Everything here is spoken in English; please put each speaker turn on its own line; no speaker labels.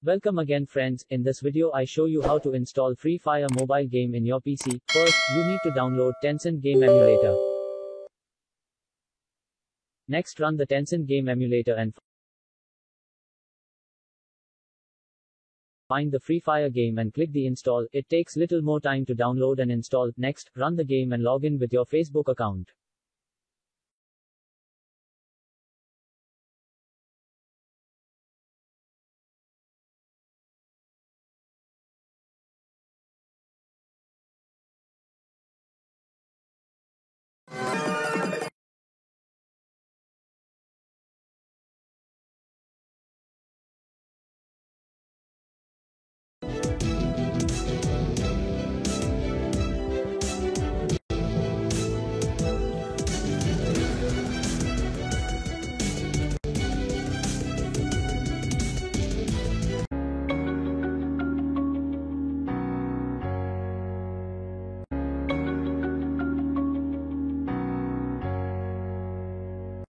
Welcome again friends, in this video I show you how to install Free Fire mobile game in your PC. First, you need to download Tencent Game Emulator. Next, run the Tencent Game Emulator and find the Free Fire game and click the install. It takes little more time to download and install. Next, run the game and log in with your Facebook account.